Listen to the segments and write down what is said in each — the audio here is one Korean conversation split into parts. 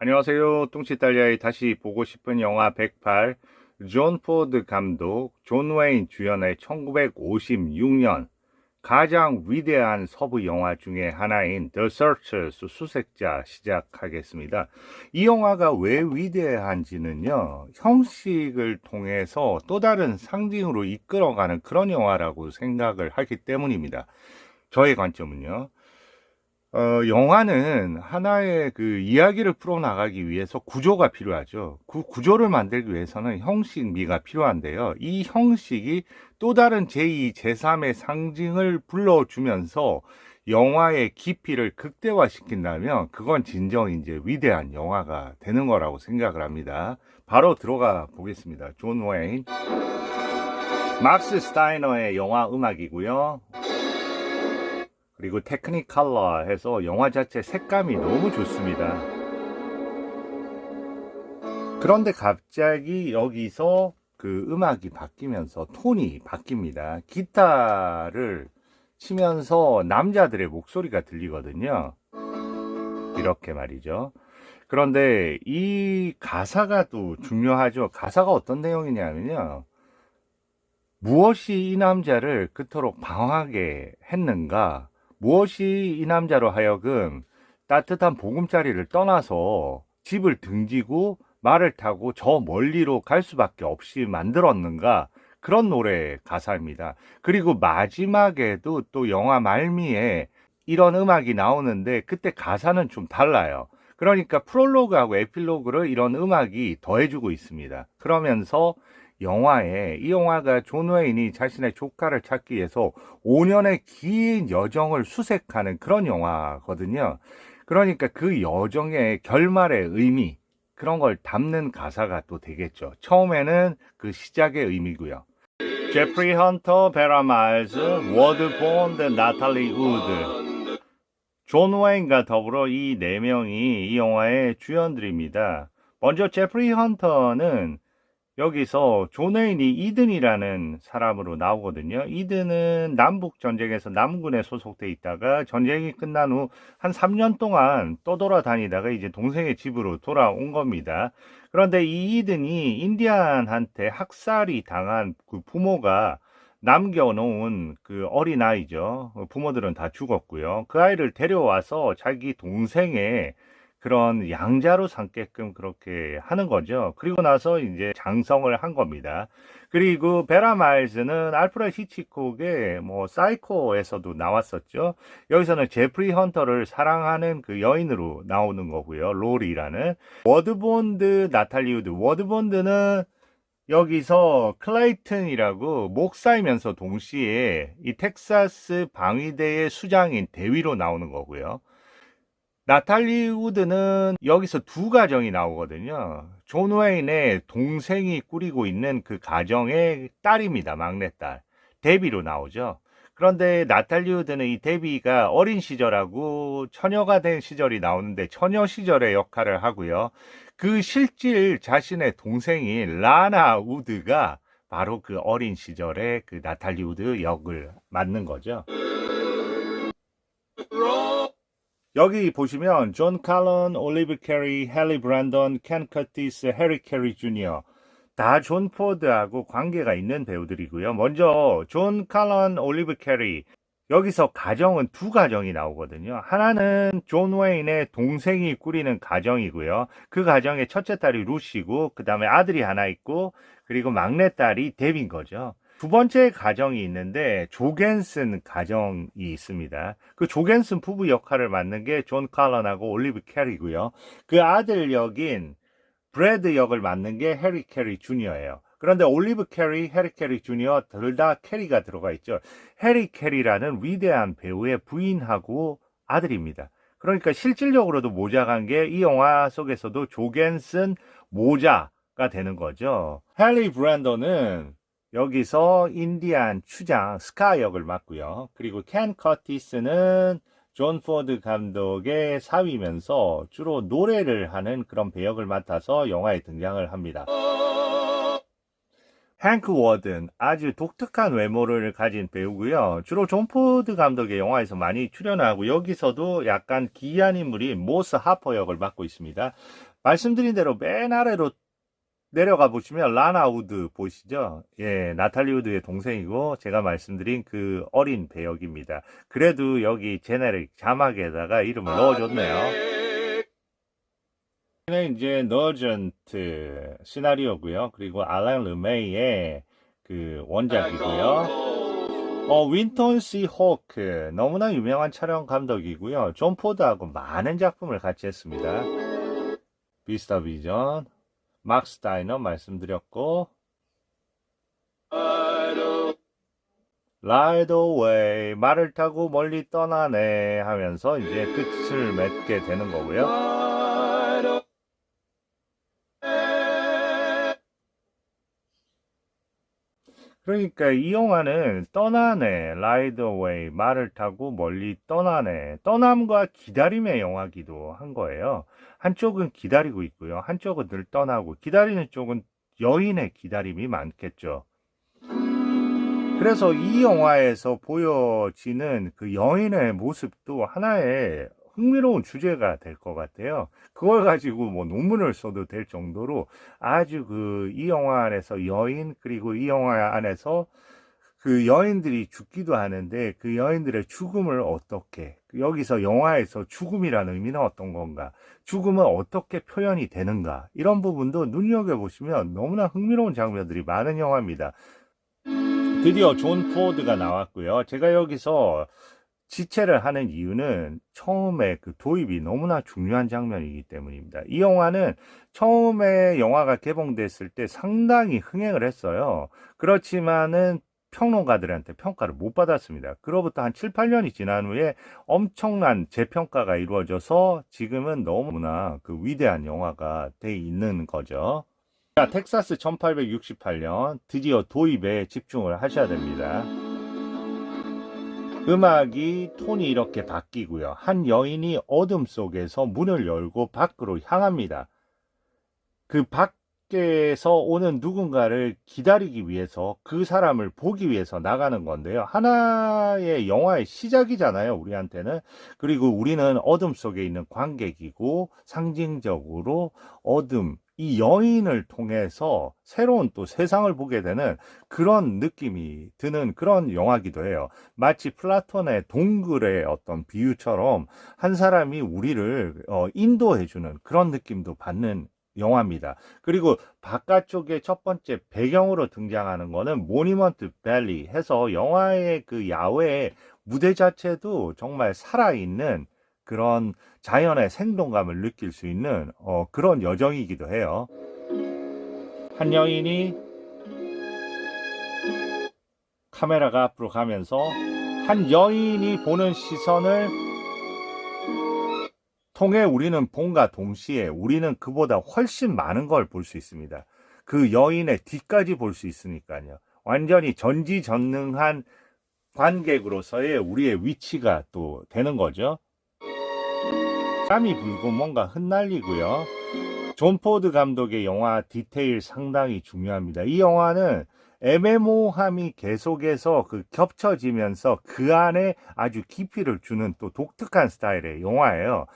안녕하세요. 뚱치딸리아의 다시 보고 싶은 영화 108, 존 포드 감독, 존 웨인 주연의 1956년 가장 위대한 서부 영화 중에 하나인 The Searchers 수색자 시작하겠습니다. 이 영화가 왜 위대한지는요, 형식을 통해서 또 다른 상징으로 이끌어가는 그런 영화라고 생각을 하기 때문입니다. 저의 관점은요. 영화는 하나의 그 이야기를 풀어나가기 위해서 구조가 필요하죠. 그 구조를 만들기 위해서는 형식미가 필요한데요. 이 형식이 또 다른 제2, 제3의 상징을 불러주면서 영화의 깊이를 극대화시킨다면 그건 진정 이제 위대한 영화가 되는 거라고 생각을 합니다. 바로 들어가 보겠습니다. 존 웨인. 막스 스타이너의 영화 음악이고요. 그리고 테크니컬러 해서 영화 자체 색감이 너무 좋습니다. 그런데 갑자기 여기서 그 음악이 바뀌면서 톤이 바뀝니다. 기타를 치면서 남자들의 목소리가 들리거든요. 이렇게 말이죠. 그런데 이 가사가 또 중요하죠. 가사가 어떤 내용이냐면요. 무엇이 이 남자를 그토록 방황하게 했는가? 무엇이 이 남자로 하여금 따뜻한 보금자리를 떠나서 집을 등지고 말을 타고 저 멀리로 갈 수밖에 없이 만들었는가? 그런 노래 가사입니다. 그리고 마지막에도 또 영화 말미에 이런 음악이 나오는데 그때 가사는 좀 달라요. 그러니까 프롤로그하고 에필로그를 이런 음악이 더해주고 있습니다. 그러면서 이 영화가 존 웨인이 자신의 조카를 찾기 위해서 5년의 긴 여정을 수색하는 그런 영화거든요. 그러니까 그 여정의 결말의 의미, 그런 걸 담는 가사가 또 되겠죠. 처음에는 그 시작의 의미고요. 제프리 헌터, 베라 마일즈, 워드 본드, 나탈리 우드, 존 웨인과 더불어 이 네 명이 이 영화의 주연들입니다. 먼저 제프리 헌터는 여기서 존 웨인이 이든이라는 사람으로 나오거든요. 이든은 남북 전쟁에서 남군에 소속돼 있다가 전쟁이 끝난 후 한 3년 동안 떠돌아다니다가 이제 동생의 집으로 돌아온 겁니다. 그런데 이 이든이 인디안한테 학살이 당한 그 부모가 남겨놓은 그 어린아이죠. 부모들은 다 죽었고요. 그 아이를 데려와서 자기 동생의 그런 양자로 삼게끔 그렇게 하는 거죠. 그리고 나서 이제 장성을 한 겁니다. 그리고 베라 마일즈는 알프레드 히치콕의 뭐 사이코에서도 나왔었죠. 여기서는 제프리 헌터를 사랑하는 그 여인으로 나오는 거고요. 로리라는. 워드본드 나탈리 우드. 워드본드는 여기서 클레이튼이라고 목사이면서 동시에 이 텍사스 방위대의 수장인 대위로 나오는 거고요. 나탈리 우드는 여기서 두 가정이 나오거든요. 존 웨인의 동생이 꾸리고 있는 그 가정의 딸입니다. 막내딸. 데비로 나오죠. 그런데 나탈리 우드는 이 데비가 어린 시절하고 처녀가 된 시절이 나오는데 처녀 시절의 역할을 하고요. 그 실질 자신의 동생인 라나 우드가 바로 그 어린 시절의 그 나탈리 우드 역을 맡는 거죠. 여기 보시면 존 칼런, 올리브 캐리, 헨리 브랜던, 켄 커티스, 해리 캐리 주니어 다 존 포드하고 관계가 있는 배우들이고요. 먼저 존 칼런, 올리브 캐리 여기서 가정은 두 가정이 나오거든요. 하나는 존 웨인의 동생이 꾸리는 가정이고요. 그 가정의 첫째 딸이 루시고 그 다음에 아들이 하나 있고 그리고 막내딸이 데빈 거죠. 두 번째 가정이 있는데 조겐슨 가정이 있습니다. 그 조겐슨 부부 역할을 맡는 게 존 칼런하고 올리브 캐리고요. 그 아들 역인 브래드 역을 맡는 게 해리 캐리 주니어예요. 그런데 올리브 캐리, 해리 캐리 주니어 둘 다 캐리가 들어가 있죠. 해리 캐리라는 위대한 배우의 부인하고 아들입니다. 그러니까 실질적으로도 모자란 게 이 영화 속에서도 조겐슨 모자가 되는 거죠. 헨리 브랜더는 여기서 인디안 추장 스카 역을 맡고요. 그리고 켄 커티스는 존 포드 감독의 사위면서 주로 노래를 하는 그런 배역을 맡아서 영화에 등장을 합니다. 행크 워든 아주 독특한 외모를 가진 배우고요. 주로 존 포드 감독의 영화에서 많이 출연하고 여기서도 약간 기이한 인물인 모스 하퍼 역을 맡고 있습니다. 말씀드린 대로 맨 아래로 내려가 보시면 라나 우드 보이시죠? 예, 나탈리 우드의 동생이고 제가 말씀드린 그 어린 배역입니다. 그래도 여기 제네릭 자막에다가 이름을 넣어줬네요. 는 이제 너전트 시나리오고요. 그리고 알란 르메이의 그 원작이고요. 윈턴 씨 호크 너무나 유명한 촬영 감독이고요. 존 포드하고 많은 작품을 같이 했습니다. 비스타 비전, 막스 다이너 말씀드렸고, 라이드 어웨이 말을 타고 멀리 떠나네 하면서 이제 끝을 맺게 되는 거고요. 그러니까 이 영화는 떠나네, 라이드 어웨이, 말을 타고 멀리 떠나네, 떠남과 기다림의 영화기도 한 거예요. 한쪽은 기다리고 있고요. 한쪽은 늘 떠나고, 기다리는 쪽은 여인의 기다림이 많겠죠. 그래서 이 영화에서 보여지는 그 여인의 모습도 하나의 흥미로운 주제가 될 것 같아요. 그걸 가지고 뭐 논문을 써도 될 정도로 아주 그 이 영화 안에서 여인 그리고 이 영화 안에서 그 여인들이 죽기도 하는데 그 여인들의 죽음을 어떻게 여기서 영화에서 죽음이라는 의미는 어떤 건가 죽음은 어떻게 표현이 되는가 이런 부분도 눈여겨보시면 너무나 흥미로운 장면들이 많은 영화입니다. 드디어 존 포드가 나왔고요. 제가 여기서 지체를 하는 이유는 처음에 그 도입이 너무나 중요한 장면이기 때문입니다. 이 영화는 처음에 영화가 개봉됐을 때 상당히 흥행을 했어요. 그렇지만은 평론가들한테 평가를 못 받았습니다. 그로부터 한 7, 8년이 지난 후에 엄청난 재평가가 이루어져서 지금은 너무나 그 위대한 영화가 돼 있는 거죠. 자, 텍사스 1868년 드디어 도입에 집중을 하셔야 됩니다. 음악이 톤이 이렇게 바뀌고요. 한 여인이 어둠 속에서 문을 열고 밖으로 향합니다. 그 밖에서 오는 누군가를 기다리기 위해서 그 사람을 보기 위해서 나가는 건데요. 하나의 영화의 시작이잖아요, 우리한테는. 그리고 우리는 어둠 속에 있는 관객이고 상징적으로 어둠, 이 여인을 통해서 새로운 또 세상을 보게 되는 그런 느낌이 드는 그런 영화기도 해요. 마치 플라톤의 동굴의 어떤 비유처럼 한 사람이 우리를 인도해주는 그런 느낌도 받는 영화입니다. 그리고 바깥쪽에 첫 번째 배경으로 등장하는 거는 모니먼트 밸리 해서 영화의 그 야외 무대 자체도 정말 살아있는 그런 자연의 생동감을 느낄 수 있는 그런 여정이기도 해요. 한 여인이 카메라가 앞으로 가면서 한 여인이 보는 시선을 통해 우리는 봄과 동시에 우리는 그보다 훨씬 많은 걸 볼 수 있습니다. 그 여인의 뒤까지 볼 수 있으니까요. 완전히 전지전능한 관객으로서의 우리의 위치가 또 되는 거죠. 땀이 불고 뭔가 흩날리고요. 존 포드 감독의 영화 디테일 상당히 중요합니다. 이 영화는 애매모호함이 계속해서 그 겹쳐지면서 그 안에 아주 깊이를 주는 또 독특한 스타일의 영화예요.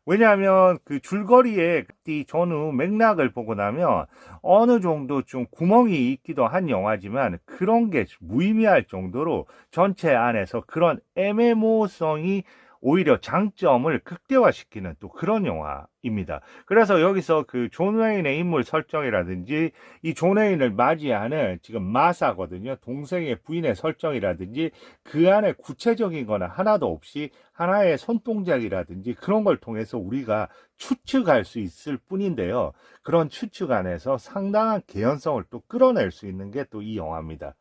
왜냐하면 그 줄거리의 이 전후 맥락을 보고 나면 어느 정도 좀 구멍이 있기도 한 영화지만 그런 게 무의미할 정도로 전체 안에서 그런 애매모호성이 오히려 장점을 극대화시키는 또 그런 영화입니다. 그래서 여기서 그 존 웨인의 인물 설정이라든지 이 존 웨인을 맞이하는 지금 마사거든요. 동생의 부인의 설정이라든지 그 안에 구체적인 거는 하나도 없이 하나의 손동작이라든지 그런 걸 통해서 우리가 추측할 수 있을 뿐인데요. 그런 추측 안에서 상당한 개연성을 또 끌어낼 수 있는 게 또 이 영화입니다.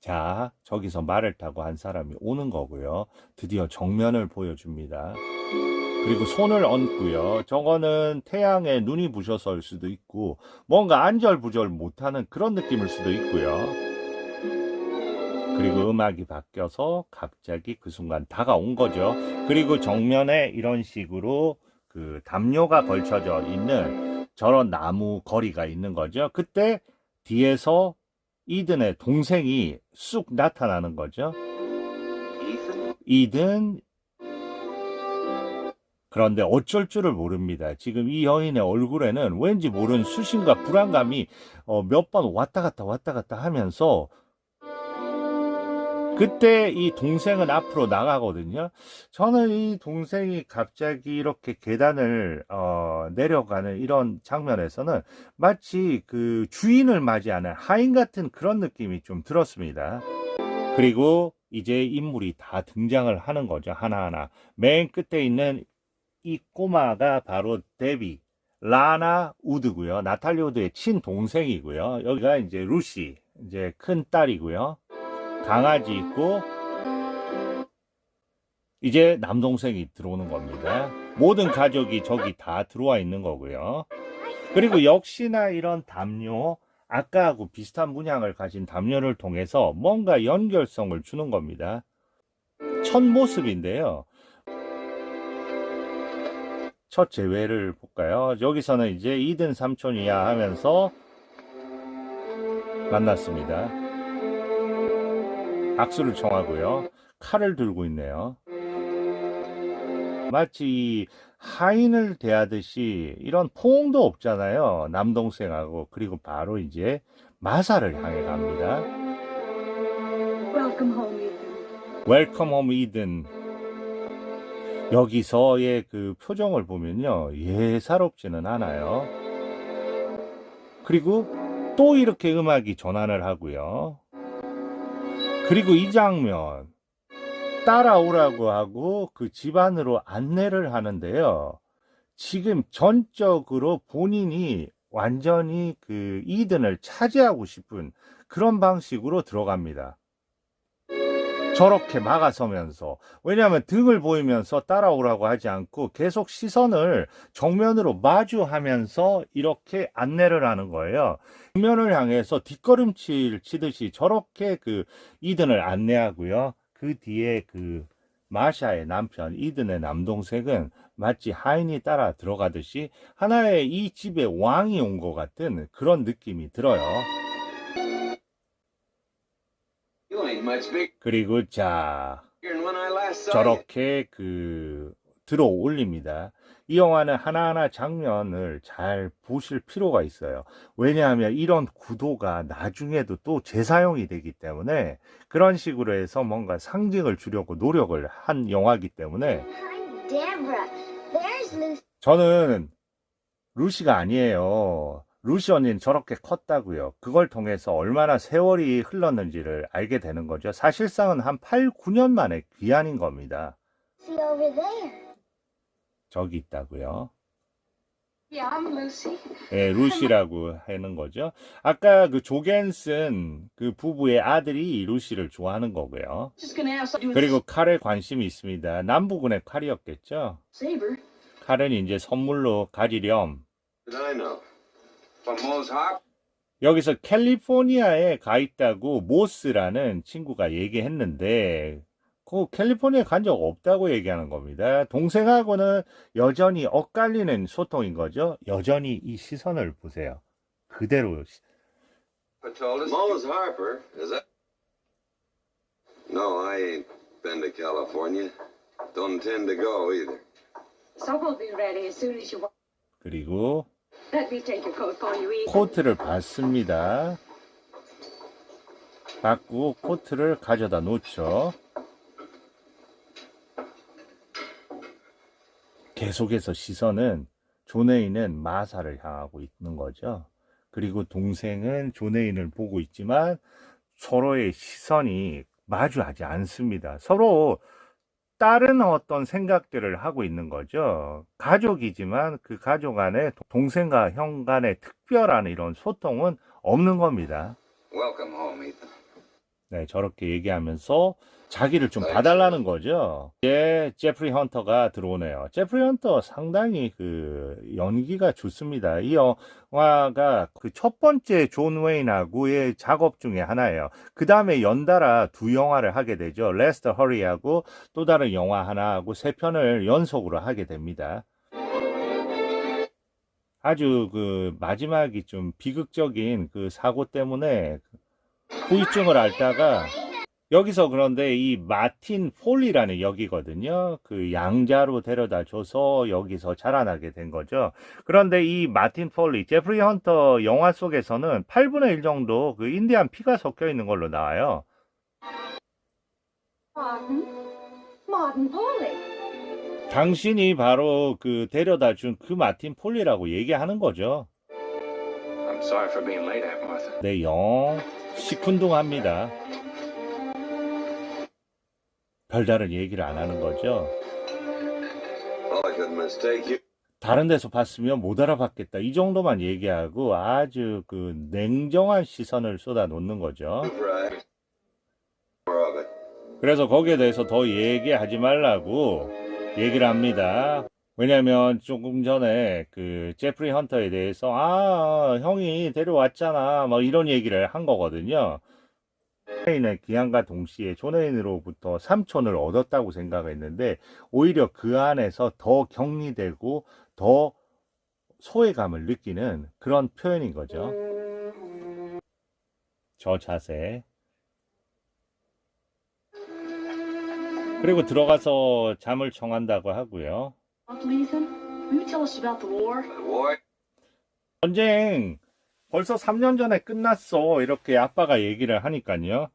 자, 저기서 말을 타고 한 사람이 오는 거고요. 드디어 정면을 보여줍니다. 그리고 손을 얹고요. 저거는 태양에 눈이 부셔서일 수도 있고 뭔가 안절부절 못하는 그런 느낌일 수도 있고요. 그리고 음악이 바뀌어서 갑자기 그 순간 다가온 거죠. 그리고 정면에 이런 식으로 그 담요가 걸쳐져 있는 저런 나무 거리가 있는 거죠. 그때 뒤에서 이든의 동생이 쑥 나타나는 거죠. 이든. 그런데 어쩔 줄을 모릅니다. 지금 이 여인의 얼굴에는 왠지 모르는 수심과 불안감이 몇 번 왔다 갔다 하면서 그때 이 동생은 앞으로 나가거든요. 저는 이 동생이 갑자기 이렇게 계단을 내려가는 이런 장면에서는 마치 그 주인을 맞이하는 하인 같은 그런 느낌이 좀 들었습니다. 그리고 이제 인물이 다 등장을 하는 거죠. 하나하나. 맨 끝에 있는 이 꼬마가 바로 데비, 라나 우드고요. 나탈리 우드의 친동생이고요. 여기가 이제 루시, 이제 큰 딸이고요. 강아지 있고 이제 남동생이 들어오는 겁니다. 모든 가족이 저기 다 들어와 있는 거고요. 그리고 역시나 이런 담요, 아까하고 비슷한 문양을 가진 담요를 통해서 뭔가 연결성을 주는 겁니다. 첫 모습인데요. 첫 재회를 볼까요? 여기서는 이제 이든 삼촌이야 하면서 만났습니다. 악수를 청하고요. 칼을 들고 있네요. 마치 하인을 대하듯이 이런 포옹도 없잖아요. 남동생하고. 그리고 바로 이제 마사를 향해 갑니다. Welcome home, Ethan. 웰컴 홈 이든. 여기서의 그 표정을 보면요. 예사롭지는 않아요. 그리고 또 이렇게 음악이 전환을 하고요. 그리고 이 장면 따라오라고 하고 그 집안으로 안내를 하는데요. 지금 전적으로 본인이 완전히 그 이든을 차지하고 싶은 그런 방식으로 들어갑니다. 저렇게 막아서면서. 왜냐하면 등을 보이면서 따라오라고 하지 않고 계속 시선을 정면으로 마주하면서 이렇게 안내를 하는 거예요. 정면을 향해서 뒷걸음질 치듯이 저렇게 그 이든을 안내하고요. 그 뒤에 그 마샤의 남편 이든의 남동생은 마치 하인이 따라 들어가듯이 하나의 이 집의 왕이 온 것 같은 그런 느낌이 들어요. You ain't much bigger 그리고 자, than when I last saw you. 저렇게 그 들어 올립니다. 이 영화는 하나하나 장면을 잘 보실 필요가 있어요. 왜냐하면 이런 구도가 나중에도 또 재사용이 되기 때문에 그런 식으로 해서 뭔가 상징을 주려고 노력을 한 영화이기 때문에 Hi, Deborah. There's Lucy. 저는 루시가 아니에요. 루시 언니는 저렇게 컸다고요. 그걸 통해서 얼마나 세월이 흘렀는지를 알게 되는 거죠. 사실상은 한 8, 9년 만에 귀환인 겁니다. Over there. 저기 있다고요. Yeah, I'm Lucy. 예, 루시라고 하는 거죠. 아까 그 조겐슨 그 부부의 아들이 루시를 좋아하는 거고요. Just gonna have something to do with 그리고 칼에 관심이 있습니다. 남부군의 칼이었겠죠. saber. 칼은 이제 선물로 가지렴. Did I know? From Moe's Hop? 여기서 캘리포니아에 가 있다고 모스라는 친구가 얘기했는데 그 캘리포니아에 간 적 없다고 얘기하는 겁니다. 동생하고는 여전히 엇갈리는 소통인 거죠. 여전히 이 시선을 보세요. 그대로. Moe's Harper, is that? No, I ain't been to California. Don't intend to go either. Supper will be ready as soon as you want. 그리고 Let me take your coat for you, Ethan. 코트를 받습니다. 받고 코트를 가져다 놓죠. 계속해서 시선은 존에인은 마사를 향하고 있는 거죠. 그리고 동생은 존에인을 보고 있지만 서로의 시선이 마주하지 않습니다. 서로 다른 어떤 생각들을 하고 있는 거죠. 가족이지만 그 가족 안에 동생과 형 간의 특별한 이런 소통은 없는 겁니다. Welcome home, Ethan. 네, 저렇게 얘기하면서 자기를 좀 봐달라는 거죠. 이제 제프리 헌터가 들어오네요. 제프리 헌터 상당히 그 연기가 좋습니다. 이 영화가 그 첫 번째 존 웨인하고의 작업 중에 하나예요. 그 다음에 연달아 두 영화를 하게 되죠. 레스터 허리하고 또 다른 영화 하나 하고 세 편을 연속으로 하게 됩니다. 아주 그 마지막이 좀 비극적인 그 사고 때문에 후유증을 앓다가 여기서 그런데 이 마틴 폴리라는 역이거든요. 그 양자로 데려다 줘서 여기서 자라나게 된 거죠. 그런데 이 마틴 폴리, 제프리 헌터 영화 속에서는 8분의 1 정도 그 인디안 피가 섞여 있는 걸로 나와요. Martin? Martin Polly. 당신이 바로 그 데려다 준 그 마틴 폴리라고 얘기하는 거죠. I'm sorry for being late, Aunt Martha. 네, 영 시큰둥합니다. 별다른 얘기를 안 하는 거죠. Well, I couldn't mistake you. 다른 데서 봤으면 못 알아봤겠다. 이 정도만 얘기하고 아주 그 냉정한 시선을 쏟아 놓는 거죠. Right. More of it. 그래서 거기에 대해서 더 얘기하지 말라고 얘기를 합니다. 왜냐면 조금 전에 그 제프리 헌터에 대해서 형이 데려왔잖아 뭐 이런 얘기를 한 거거든요. 존 기한과 동시에 존 웨인으로부터 삼촌을 얻었다고 생각했는데 오히려 그 안에서 더 격리되고 더 소외감을 느끼는 그런 표현인 거죠. 저 자세. 그리고 들어가서 잠을 청한다고 하고요. Ethan, will you tell us about the war? The war? 전쟁 벌써 3년 전에 끝났어. 이렇게 아빠가 얘기를 하니까요.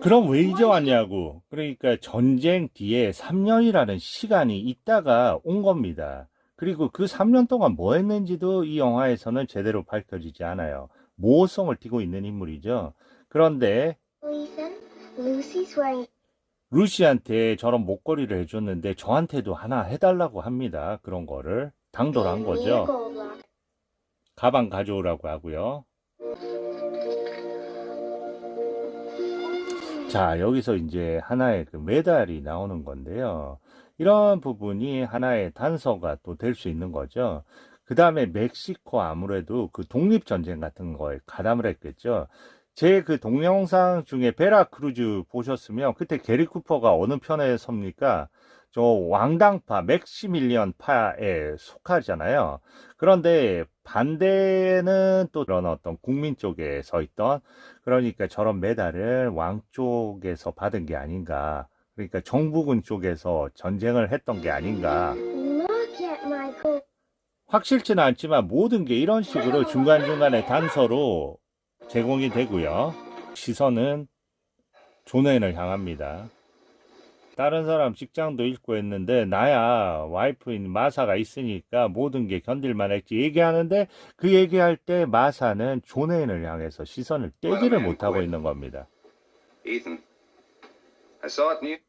그럼 왜 이제 왔냐고. 그러니까 전쟁 뒤에 3년이라는 시간이 있다가 온 겁니다. 그리고 그 3년 동안 뭐 했는지도 이 영화에서는 제대로 밝혀지지 않아요. 모호성을 띠고 있는 인물이죠. 그런데 Ethan, Lucy's wearing 루시한테 저런 목걸이를 해줬는데 저한테도 하나 해달라고 합니다. 그런 거를 당돌한 me a 거죠. gold lock. 가방 가져오라고 하고요. 자, 여기서 이제 하나의 그 메달이 나오는 건데요. 이런 부분이 하나의 단서가 또 될 수 있는 거죠. 그 다음에 멕시코 아무래도 그 독립전쟁 같은 거에 가담을 했겠죠. 제 그 동영상 중에 베라크루즈 보셨으면 그때 게리 쿠퍼가 어느 편에 섭니까? 저 왕당파 맥시밀리언파에 속하잖아요. 그런데 반대는 또 그런 어떤 국민 쪽에 서 있던 그러니까 저런 메달을 왕 쪽에서 받은 게 아닌가. 그러니까 정부군 쪽에서 전쟁을 했던 게 아닌가. Look at my gold. 확실치는 않지만 모든 게 이런 식으로 중간중간에 단서로 제공이 되고요. 시선은 존 웨인을 향합니다. 다른 사람 직장도 잃고 했는데 나야 와이프인 마사가 있으니까 모든 게 견딜만 했지 얘기하는데 그 얘기할 때 마사는 존 웨인을 향해서 시선을 떼지를 못하고 있는 겁니다. Ethan, I saw it in you.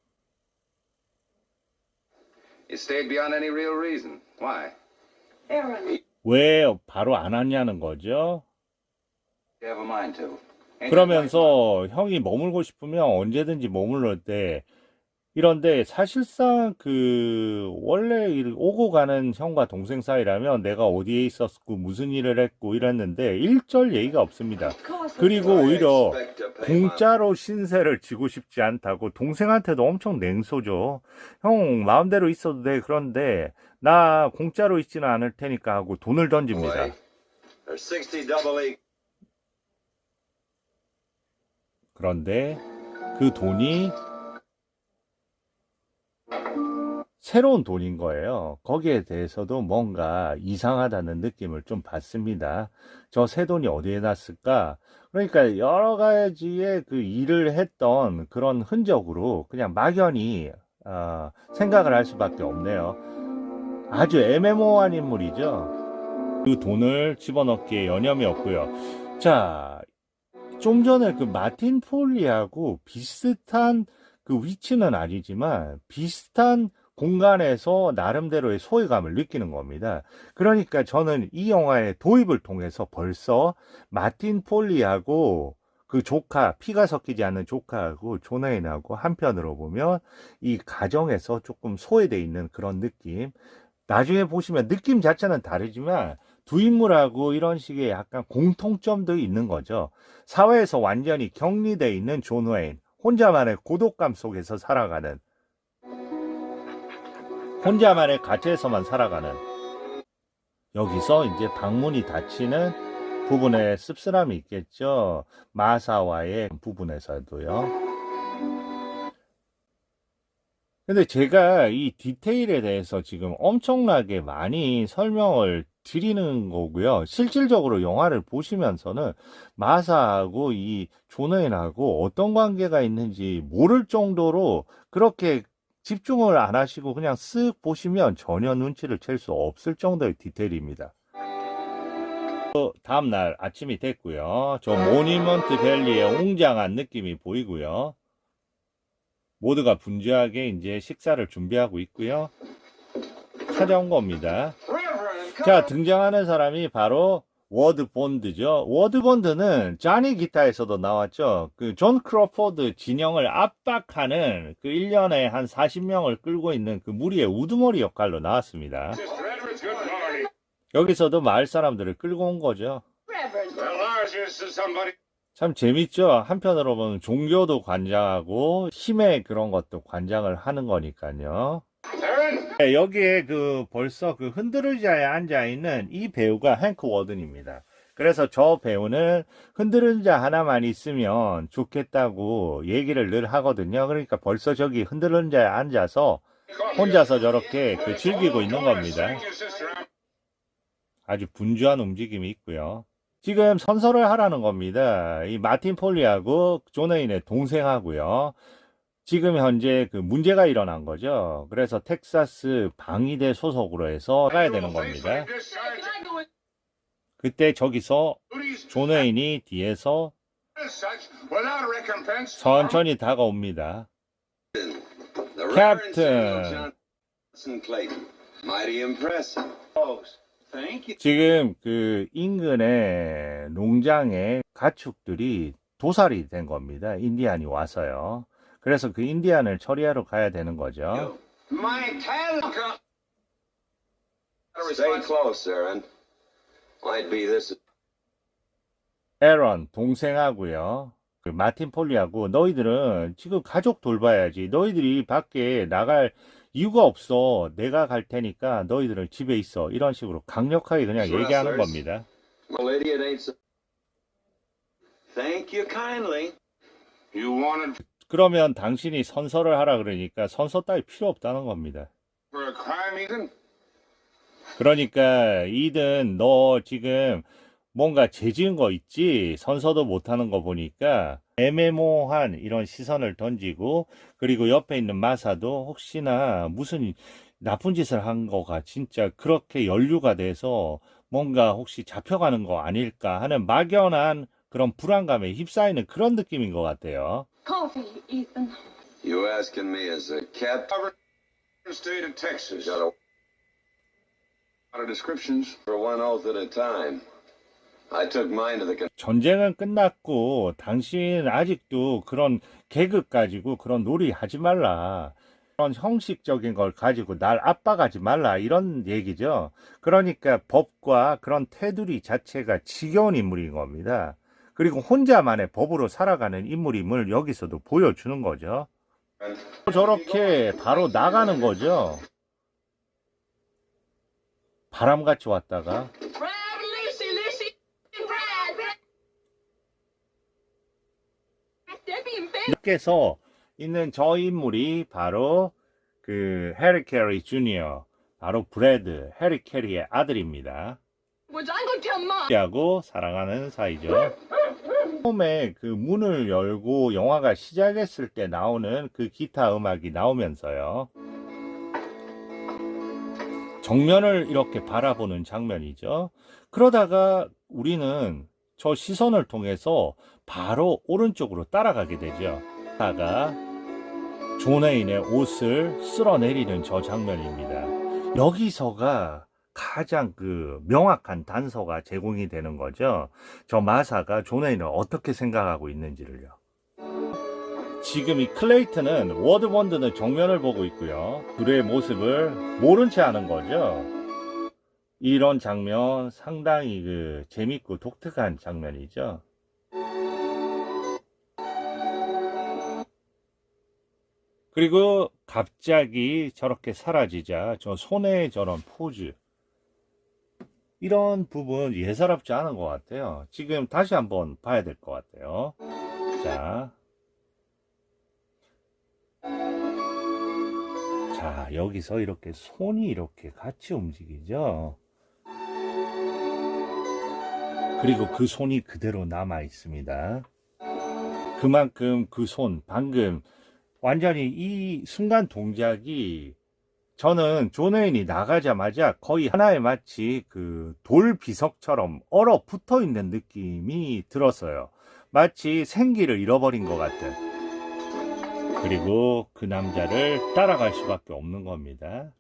You stayed beyond any real reason. Why? Aaron. 왜 바로 안 왔냐는 거죠. You have a mind to. Ain't 그러면서 형이 머물고 싶으면 언제든지 머물러 때 이런데 사실상 그 원래 오고 가는 형과 동생 사이라면 내가 어디에 있었고 무슨 일을 했고 이랬는데 일절 얘기가 없습니다. 그리고 오히려 공짜로 신세를 지고 싶지 않다고 동생한테도 엄청 냉소죠. 형 마음대로 있어도 돼. 그런데 나 공짜로 있지는 않을 테니까 하고 돈을 던집니다. There's 60 double E. 그런데 그 돈이 새로운 돈인 거예요. 거기에 대해서도 뭔가 이상하다는 느낌을 좀 받습니다. 저 새 돈이 어디에 났을까? 그러니까 여러 가지의 그 일을 했던 그런 흔적으로 그냥 막연히 생각을 할 수밖에 없네요. 아주 애매모호한 인물이죠. 그 돈을 집어넣기에 여념이 없고요. 자, 좀 전에 그 마틴 폴리하고 비슷한 그 위치는 아니지만 비슷한 공간에서 나름대로의 소외감을 느끼는 겁니다. 그러니까 저는 이 영화의 도입을 통해서 벌써 마틴 폴리하고 그 조카, 피가 섞이지 않는 조카하고 존 웨인하고 한편으로 보면 이 가정에서 조금 소외되어 있는 그런 느낌. 나중에 보시면 느낌 자체는 다르지만 두 인물하고 이런 식의 약간 공통점도 있는 거죠. 사회에서 완전히 격리되어 있는 존 웨인, 혼자만의 고독감 속에서 살아가는, 혼자만의 가치에서만 살아가는 여기서 이제 방문이 닫히는 부분에 씁쓸함이 있겠죠. 마사와의 부분에서도요. 근데 제가 이 디테일에 대해서 지금 엄청나게 많이 설명을 드리는 거고요. 실질적으로 영화를 보시면서는 마사하고 이 조너인하고 어떤 관계가 있는지 모를 정도로 그렇게 집중을 안 하시고 그냥 쓱 보시면 전혀 눈치를 챌 수 없을 정도의 디테일입니다. 다음날 아침이 됐고요. 저 모니먼트 밸리의 웅장한 느낌이 보이고요. 모두가 분주하게 이제 식사를 준비하고 있고요. 찾아온 겁니다. 자, 등장하는 사람이 바로 워드 본드죠. 워드 본드는 쟈니 기타에서도 나왔죠. 그 존 크로포드 진영을 압박하는 그 1년에 한 40명을 끌고 있는 그 무리의 우두머리 역할로 나왔습니다. 여기서도 마을 사람들을 끌고 온 거죠. 참 재밌죠. 한편으로 보면 종교도 관장하고 힘의 그런 것도 관장을 하는 거니까요. 네, 여기에 벌써 그 흔들의자에 앉아 있는 이 배우가 행크 워든입니다. 그래서 저 배우는 흔들의자 하나만 있으면 좋겠다고 얘기를 늘 하거든요. 그러니까 벌써 저기 흔들의자에 앉아서 혼자서 저렇게 즐기고 있는 겁니다. 아주 분주한 움직임이 있고요. 지금 선서를 하라는 겁니다. 이 마틴 폴리하고 조네인의 동생하고요. 지금 현재 그 문제가 일어난 거죠. 그래서 텍사스 방위대 소속으로 해서 가야 되는 겁니다. 그때 저기서 조네인이 뒤에서 천천히 다가옵니다. 캡틴. Mighty impressive. 지금 그 인근의 농장에 가축들이 도살이 된 겁니다. 인디안이 와서요. 그래서 그 인디안을 처리하러 가야 되는 거죠. Stay close, Aaron. Might be this. 에런 동생하고요. 그 마틴 폴리하고 너희들은 지금 가족 돌봐야지. 너희들이 밖에 나갈 이유가 없어. 내가 갈 테니까 너희들은 집에 있어. 이런 식으로 강력하게 그냥 얘기하는 겁니다. Well, idiot ain't so. Thank you kindly. You wanted 그러면 당신이 선서를 하라 그러니까 선서 따위 필요 없다는 겁니다. for a crime, Ethan? 그러니까 이든 너 지금 뭔가 죄 지은 거 있지? 선서도 못하는 거 보니까 애매모호한 이런 시선을 던지고 그리고 옆에 있는 마사도 혹시나 무슨 나쁜 짓을 한 거가 진짜 그렇게 연루가 돼서 뭔가 혹시 잡혀가는 거 아닐까 하는 막연한 그런 불안감에 휩싸이는 그런 느낌인 것 같아요. Coffee, Ethan. You asking me as a cat? State of Texas. Got a lot of descriptions. for one oath at a time. I took mine to the 전쟁은 끝났고 당신 아직도 그런 계급 가지고 그런 놀이 하지 말라. 그런 형식적인 걸 가지고 날 압박하지 말라. 이런 얘기죠. 그러니까 법과 그런 테두리 자체가 지겨운 인물인 겁니다. 그리고 혼자만의 법으로 살아가는 인물임을 여기서도 보여주는 거죠. 저렇게 바로 나가는 거죠. 바람같이 왔다가 밖에서 있는 저 인물이 바로 그 해리 캐리 주니어, 바로 브래드 해리 캐리의 아들입니다. 하고 사랑하는 사이죠. 처음에 그 문을 열고 영화가 시작했을 때 나오는 그 기타 음악이 나오면서요. 정면을 이렇게 바라보는 장면이죠. 그러다가 우리는 저 시선을 통해서 바로 오른쪽으로 따라가게 되죠. 다가 조네인의 옷을 쓸어내리는 저 장면입니다. 여기서가 가장 그 명확한 단서가 제공이 되는 거죠. 저 마사가 조네인을 어떻게 생각하고 있는지를요. 지금 이 클레이튼은 워드 본드는 정면을 보고 있고요. 둘의 모습을 모른 채 하는 거죠. 이런 장면 상당히 그 재밌고 독특한 장면이죠. 그리고 갑자기 저렇게 사라지자 저 손에 저런 포즈. 이런 부분 예사롭지 않은 것 같아요. 지금 다시 한번 봐야 될 것 같아요. 자. 자, 여기서 이렇게 손이 이렇게 같이 움직이죠. 그리고 그 손이 그대로 남아 있습니다. 그만큼 그 손, 방금 완전히 이 순간 동작이 저는 존 웨인이 나가자마자 거의 하나의 마치 그 돌 비석처럼 얼어붙어 있는 느낌이 들었어요. 마치 생기를 잃어버린 것 같은. 그리고 그 남자를 따라갈 수밖에 없는 겁니다.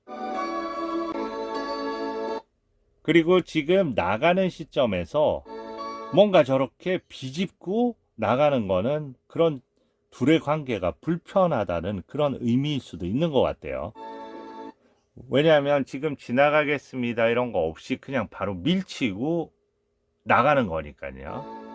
그리고 지금 나가는 시점에서 뭔가 저렇게 비집고 나가는 거는 그런 둘의 관계가 불편하다는 그런 의미일 수도 있는 것 같아요. 왜냐하면 지금 지나가겠습니다 이런 거 없이 그냥 바로 밀치고 나가는 거니까요.